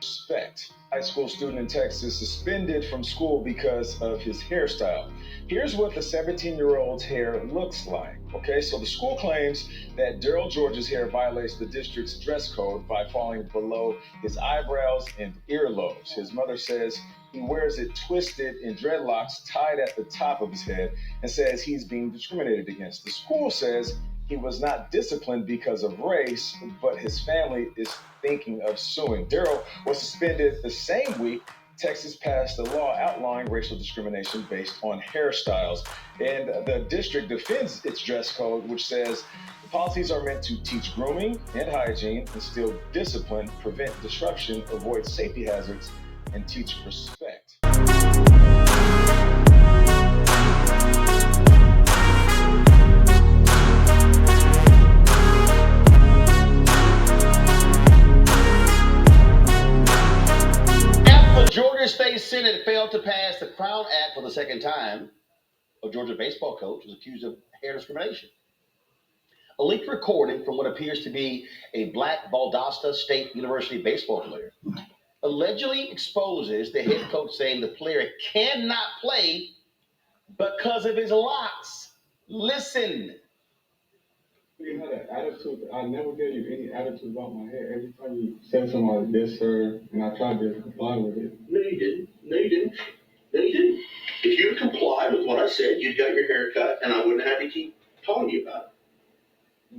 Respect. High school student in Texas suspended from school because of his hairstyle. Here's what the 17-year-old's hair looks like. Okay, so the school claims that Daryl George's hair violates the district's dress code by falling below his eyebrows and earlobes. His mother says he wears it twisted in dreadlocks tied at the top of his head and says he's being discriminated against. The school says he was not disciplined because of race, but his family is thinking of suing. Daryl was suspended the same week. Texas passed a law outlawing racial discrimination based on hairstyles. And the district defends its dress code, which says the policies are meant to teach grooming and hygiene, instill discipline, prevent disruption, avoid safety hazards, and teach respect. Georgia State Senate failed to pass the Crown Act for the second time. A Georgia baseball coach was accused of hair discrimination. A leaked recording from what appears to be a black Valdosta State University baseball player allegedly exposes the head coach saying the player cannot play because of his locks. Listen. You had an attitude. I never gave you any attitude about my hair. Every time you said something like this, sir, and I tried to comply with it. No, you didn't. No, you didn't. No, you didn't. If you complied with what I said, you'd got your hair cut, and I wouldn't have to keep talking to you about it.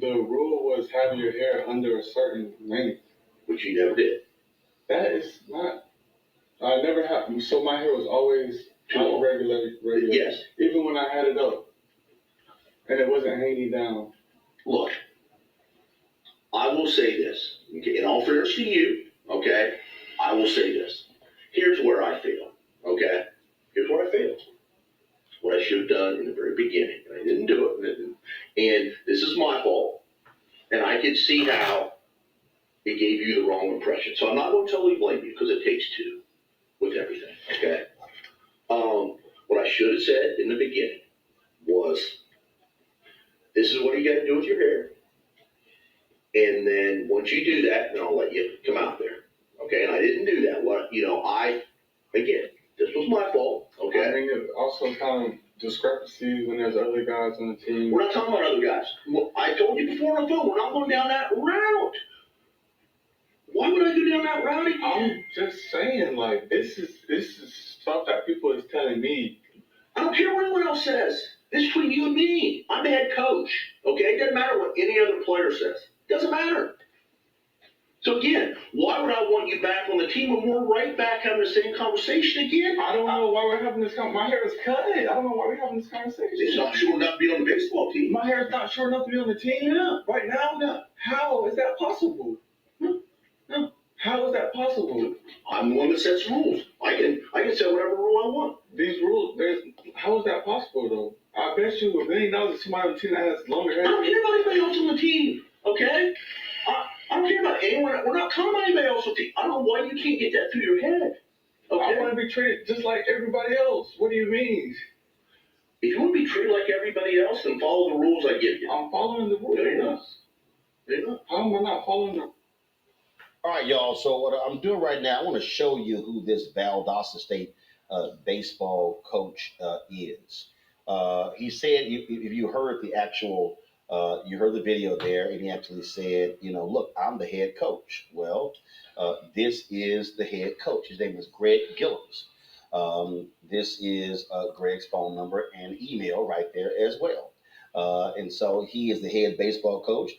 The rule was having your hair under a certain length. Which you never did. That is not. I never had. So my hair was always regular. Yes. Even when I had it up, and it wasn't hanging down. Look, I will say this, okay, in all fairness to you, okay, I will say this. Here's where I failed, okay? Here's where I failed. What I should have done in the very beginning. I didn't do it, and this is my fault. And I can see how it gave you the wrong impression. So I'm not going to totally blame you because it takes two with everything, okay? What I should have said in the beginning was, this is what you got to do with your hair. And then once you do that, then I'll let you come out there. Okay, and I didn't do that. Again, this was my fault. Okay. I think it's also kind of discrepancies when there's other guys on the team. We're not talking about other guys. Well, I told you before on the phone, we're not going down that route. Why would I go down that route again? I'm just saying, like, this is stuff that people is telling me. I don't care what anyone else says. This is between you and me. I'm the head coach. Okay? It doesn't matter what any other player says. It doesn't matter. So again, why would I want you back on the team when we're right back having the same conversation again? I don't know why we're having this conversation. My hair is cut. I don't know why we're having this conversation. It's not sure enough to be on the baseball team. My hair is not sure enough to be on the team. Yeah. Right now? Yeah. How is that possible? No. How is that possible? I'm the one that sets rules. I can set whatever rule I want. These rules, how is that possible though? I bet you $1 million to somebody on the team that has longer hair. I don't care about anybody else on the team, okay? I don't care about anyone. We're not talking about anybody else on the team. I don't know why you can't get that through your head. Okay? I want to be treated just like everybody else. What do you mean? If you want to be treated like everybody else, then follow the rules I give you. I'm following the rules. No, you're not. No, you're not. How am I not following the? All right, y'all. So what I'm doing right now, I want to show you who this Valdosta State baseball coach is. He said, if you heard the actual, you heard the video there, and he actually said, look, I'm the head coach. Well, this is the head coach. His name is Greg Gillums. This is Greg's phone number and email right there as well. And so he is the head baseball coach.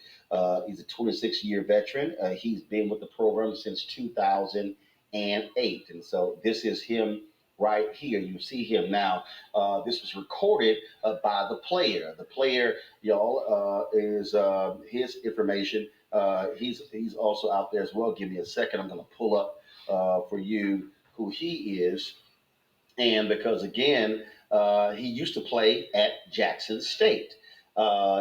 He's a 26-year veteran. He's been with the program since 2008. And so this is him right here. You see him now. This was recorded by the player. The player, y'all, is his information. He's also out there as well. Give me a second. I'm going to pull up for you who he is. And because, again, he used to play at Jackson State.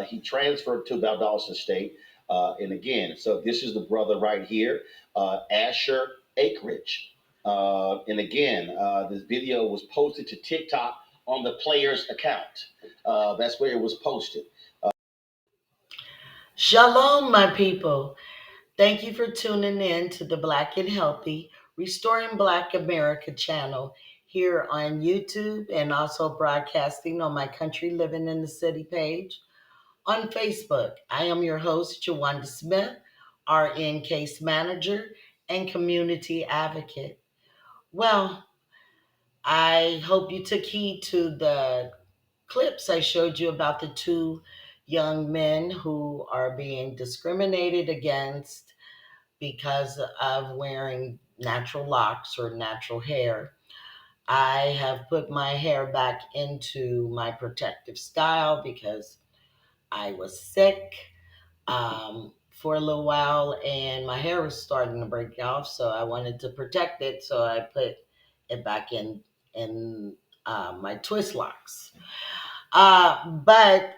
He transferred to Valdosta State. And again, so this is the brother right here, Asher Acreage. And again, this video was posted to TikTok on the player's account. That's where it was posted. Shalom, my people. Thank you for tuning in to the Black and Healthy Restoring Black America channel here on YouTube and also broadcasting on my Country Living in the City page. On Facebook, I am your host, Jawanda Smith, RN Case Manager and Community Advocate. Well, I hope you took heed to the clips I showed you about the two young men who are being discriminated against because of wearing natural locks or natural hair. I have put my hair back into my protective style because I was sick for a little while and my hair was starting to break off, so I wanted to protect it, so I put it back in my twist locks. But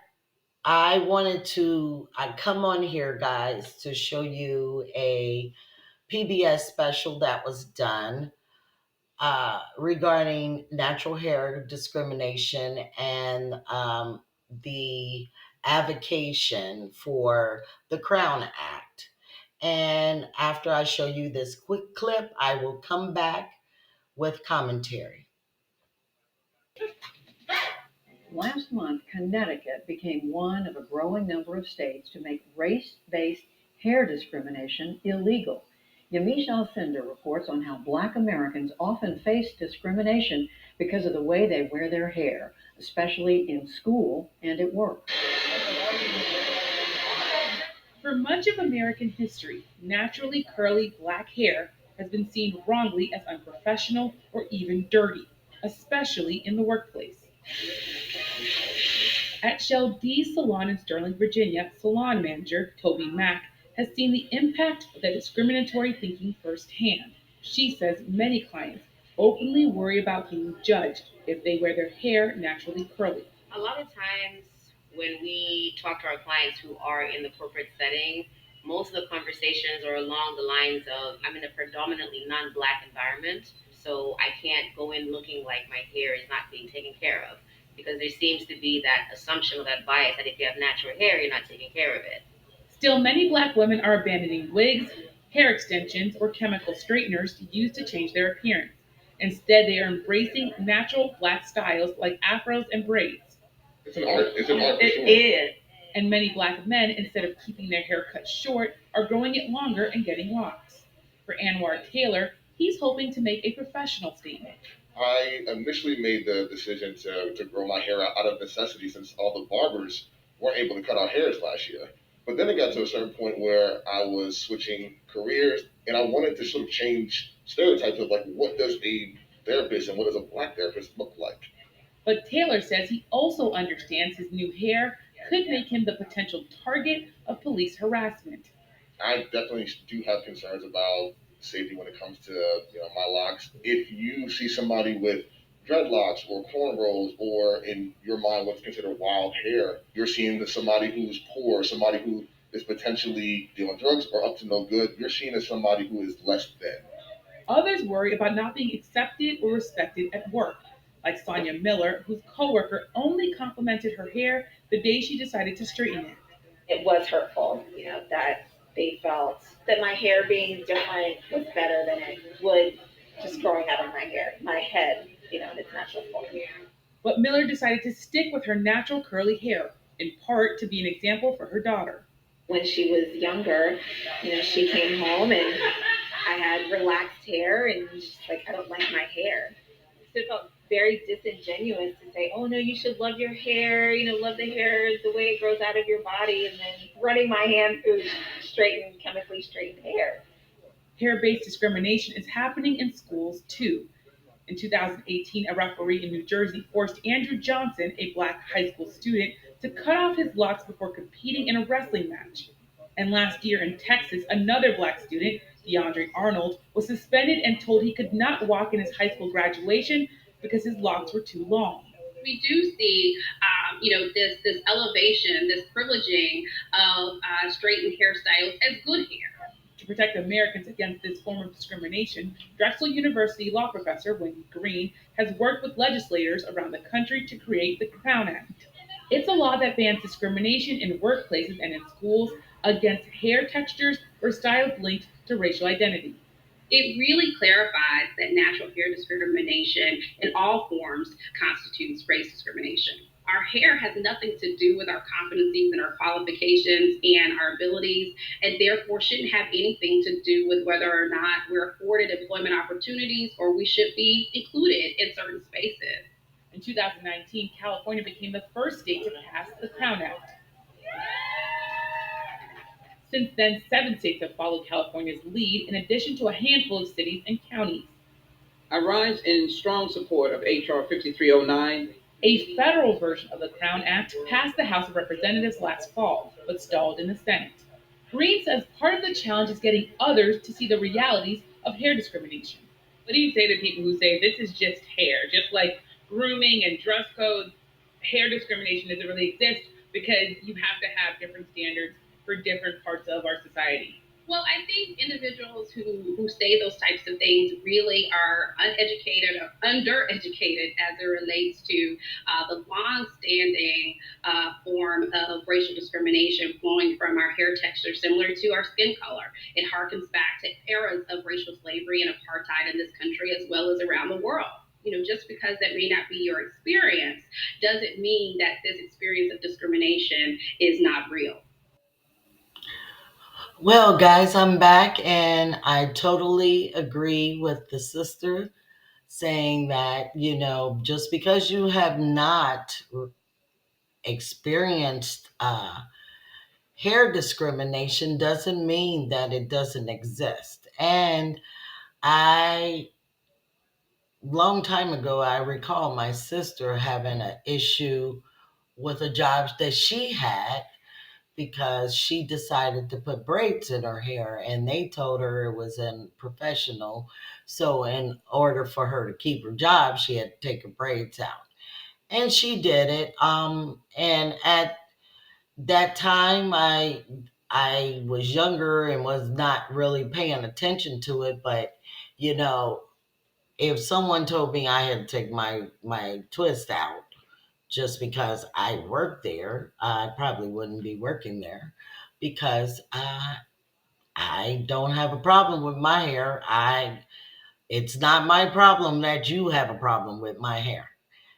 I come on here, guys, to show you a PBS special that was done regarding natural hair discrimination and the avocation for the Crown Act. And after I show you this quick clip, I will come back with commentary. Last month, Connecticut became one of a growing number of states to make race-based hair discrimination illegal. Yamiche Alcindor reports on how Black Americans often face discrimination because of the way they wear their hair, especially in school and at work. For much of American history, naturally curly Black hair has been seen wrongly as unprofessional or even dirty, especially in the workplace. At Shell D's salon in Sterling, Virginia, salon manager Toby Mack has seen the impact of that discriminatory thinking firsthand. She says many clients openly worry about being judged if they wear their hair naturally curly. A lot of times when we talk to our clients who are in the corporate setting, most of the conversations are along the lines of, I'm in a predominantly non-Black environment, so I can't go in looking like my hair is not being taken care of. Because there seems to be that assumption or that bias that if you have natural hair, you're not taking care of it. Still, many Black women are abandoning wigs, hair extensions, or chemical straighteners used to change their appearance. Instead, they are embracing natural Black styles like afros and braids. It's an art. It's an art. It is. And many Black men, instead of keeping their hair cut short, are growing it longer and getting locks. For Anwar Taylor, he's hoping to make a professional statement. I initially made the decision to grow my hair out of necessity since all the barbers weren't able to cut our hairs last year. But then it got to a certain point where I was switching careers and I wanted to sort of change stereotypes of like what does a therapist and what does a Black therapist look like. But Taylor says he also understands his new hair could make him the potential target of police harassment. I definitely do have concerns about safety when it comes to my locks. If you see somebody with dreadlocks or cornrows, or in your mind what's considered wild hair, you're seeing somebody who's poor, somebody who is potentially dealing drugs or up to no good. You're seen as somebody who is less than. Others worry about not being accepted or respected at work, like Sonia Miller, whose coworker only complimented her hair the day she decided to straighten it. It was hurtful, that they felt that my hair being different was better than it would just growing out of my head, in its natural form. But Miller decided to stick with her natural curly hair, in part to be an example for her daughter. When she was younger, she came home and I had relaxed hair and she's like, I don't like my hair. So it felt very disingenuous to say, oh no, you should love your hair, love the hair, the way it grows out of your body, and then running my hand through chemically straightened hair. Hair-based discrimination is happening in schools too. In 2018, a referee in New Jersey forced Andrew Johnson, a Black high school student, to cut off his locks before competing in a wrestling match. And last year in Texas, another Black student, DeAndre Arnold, was suspended and told he could not walk in his high school graduation because his locks were too long. We do see, this elevation, this privileging of straightened hairstyles as good hair. To protect Americans against this form of discrimination, Drexel University law professor Wendy Green has worked with legislators around the country to create the Crown Act. It's a law that bans discrimination in workplaces and in schools against hair textures or styles linked to racial identity. It really clarifies that natural hair discrimination in all forms constitutes race discrimination. Our hair has nothing to do with our competencies and our qualifications and our abilities, and therefore shouldn't have anything to do with whether or not we're afforded employment opportunities or we should be included in certain spaces. In 2019, California became the first state to pass the Crown Act. Since then, 7 states have followed California's lead, in addition to a handful of cities and counties. I rise in strong support of H.R. 5309. A federal version of the Crown Act passed the House of Representatives last fall, but stalled in the Senate. Green says part of the challenge is getting others to see the realities of hair discrimination. What do you say to people who say this is just hair, just like grooming and dress codes? Hair discrimination doesn't really exist because you have to have different standards for different parts of our society. Well, I think individuals who say those types of things really are uneducated or undereducated as it relates to the long-standing form of racial discrimination flowing from our hair texture similar to our skin color. It harkens back to eras of racial slavery and apartheid in this country as well as around the world. Just because that may not be your experience doesn't mean that this experience of discrimination is not real. Well, guys, I'm back, and I totally agree with the sister saying that, just because you have not experienced hair discrimination doesn't mean that it doesn't exist. And long time ago, I recall my sister having an issue with a job that she had because she decided to put braids in her hair, and they told her it was unprofessional. So in order for her to keep her job, she had to take her braids out. And she did it. And at that time, I was younger and was not really paying attention to it. But, if someone told me I had to take my twist out, just because I worked there, I probably wouldn't be working there because I don't have a problem with my hair. It's not my problem that you have a problem with my hair.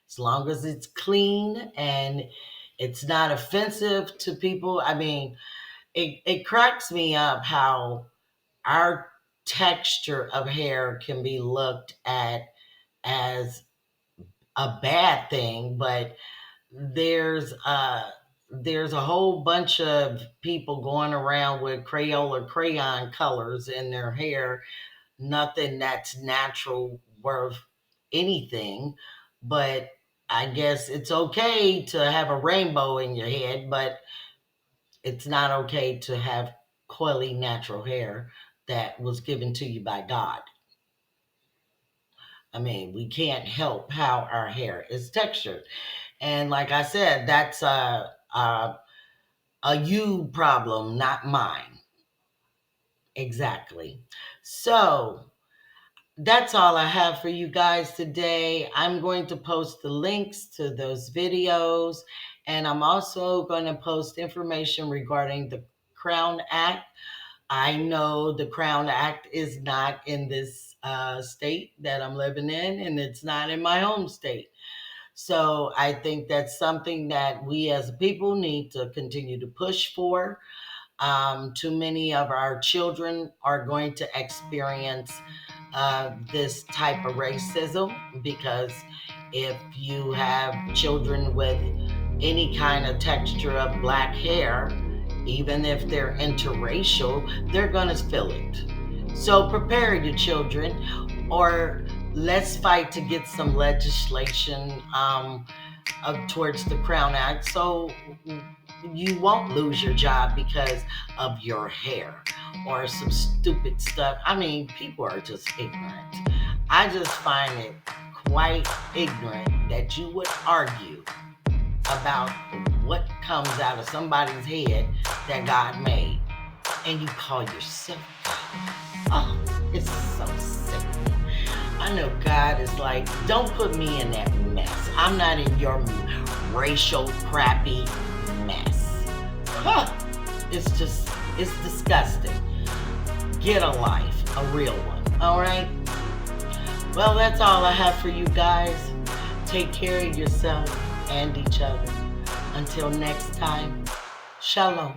As long as it's clean and it's not offensive to people. I mean, it cracks me up how our texture of hair can be looked at as a bad thing, but there's a whole bunch of people going around with crayon colors in their hair, nothing that's natural worth anything. But I guess it's okay to have a rainbow in your head, but it's not okay to have coily natural hair that was given to you by God. I mean, we can't help how our hair is textured. And like I said, that's a you problem, not mine. Exactly. So that's all I have for you guys today. I'm going to post the links to those videos, and I'm also going to post information regarding the Crown Act. I know the Crown Act is not in this state that I'm living in, and it's not in my home state. So I think that's something that we as a people need to continue to push for. Too many of our children are going to experience this type of racism because if you have children with any kind of texture of black hair, even if they're interracial, they're going to feel it. So prepare your children, or let's fight to get some legislation towards the Crown Act so you won't lose your job because of your hair or some stupid stuff. I mean, people are just ignorant. I just find it quite ignorant that you would argue about what comes out of somebody's head that God made, and you call yourself God. Oh, it's so sick. I know God is like, don't put me in that mess. I'm not in your racial crappy mess. Huh. It's disgusting. Get a life, a real one. All right. Well, that's all I have for you guys. Take care of yourself and each other. Until next time, Shalom.